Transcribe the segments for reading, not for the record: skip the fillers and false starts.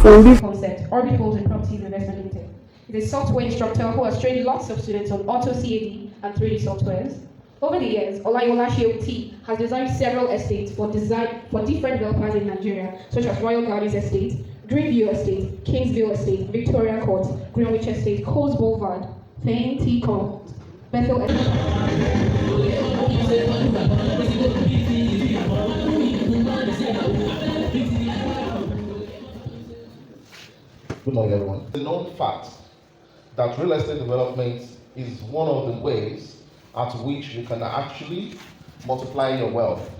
from this concept, Orbit Homes and Properties Investment Limited. He's a software instructor who has trained lots of students on Auto CAD and 3D softwares. Over the years, Olayola Sheoti has designed several estates for different developers in Nigeria, such as Royal Gardens Estate, Greenview Estate, Kingsville Estate, Victoria Court, Greenwich Estate, Coles Boulevard, Fane T Court, Bethel Estate. Good morning, everyone. The known fact that real estate development is one of the ways at which you can actually multiply your wealth.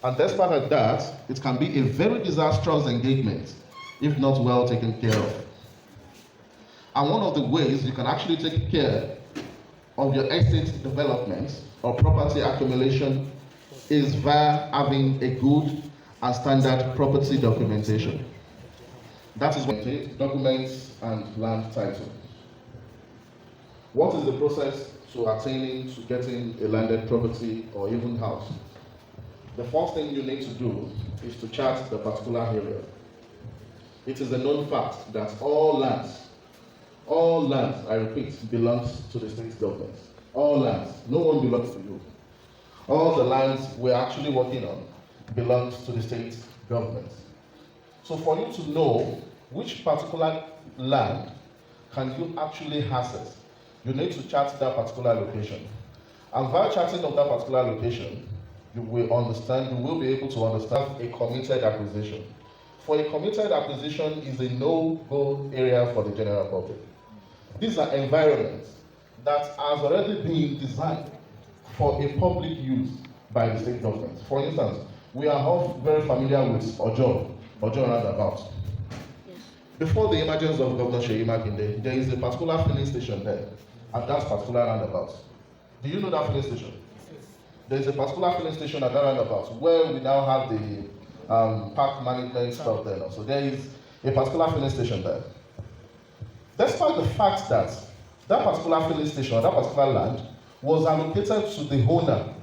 And despite that, it can be a very disastrous engagement if not well taken care of. And one of the ways you can actually take care of your estate development or property accumulation is via having a good and standard property documentation. That is what documents and land title. What is the process to attaining to getting a landed property or even house? The first thing you need to do is to chart the particular area. It is a known fact that all lands, I repeat, belongs to the state government. All lands, no one belongs to you. All the lands we're actually working on belongs to the state government. So for you to know which particular land can you actually access, you need to chart that particular location. And via charting of that particular location, you will be able to understand a committed acquisition. For a committed acquisition is a no-go area for the general public. These are environments that has already been designed for a public use by the state government. For instance, we are all very familiar with Ojo roundabout. Before the emergence of Governor Seyi Makinde, there is a particular filling station there at that particular roundabout. Do you know that filling station? There is a particular filling station at that roundabout where we now have the park management stuff there. So there is a particular filling station there. Despite the fact that that particular filling station, that particular land, was allocated to the owner.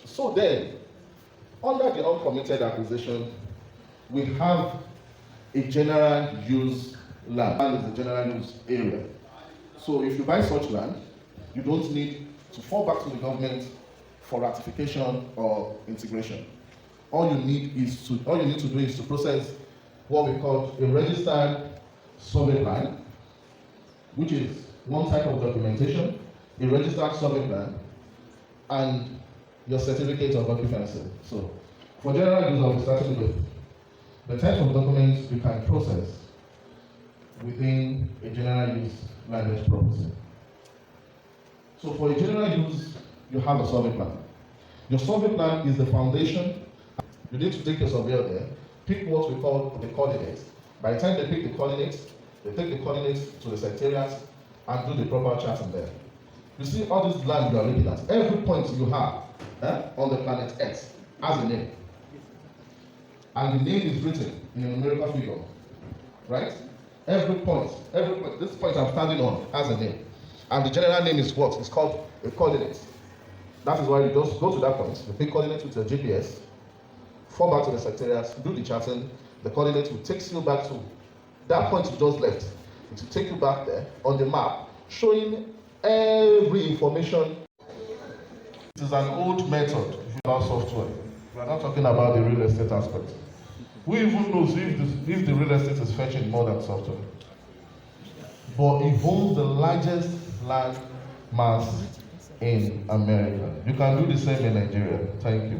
So then, under the uncommitted acquisition, we have a general use land. Land is a general use area. So if you buy such land, you don't need to fall back to the government for ratification or integration. All you need to do is to process what we call a registered survey plan, which is one type of documentation, a registered survey plan, and your certificate of occupancy. So for general use, I'll be starting with the type of documents you can process within a general use landed property. So for a general use, you have a survey plan. Your survey plan is the foundation. You need to take your surveyor there, pick what we call the coordinates. By the time they pick the coordinates, they take the coordinates to the secretariat and do the proper charting there. You see all this land you are looking at, every point you have on the planet X has a name. And the name is written in a numerical figure, right? Every point, this point I'm standing on has a name. And the general name is what? It's called a coordinate. That is why you just go to that point, you pick coordinates with your GPS, fall back to the secretariat, do the charting, the coordinate will take you back to that point you just left. It will take you back there on the map, showing every information. It is an old method about software. We are not talking about the real estate aspect. Who even knows if the real estate is fetching more than software? But it owns the largest land mass in America. You can do the same in Nigeria. Thank you.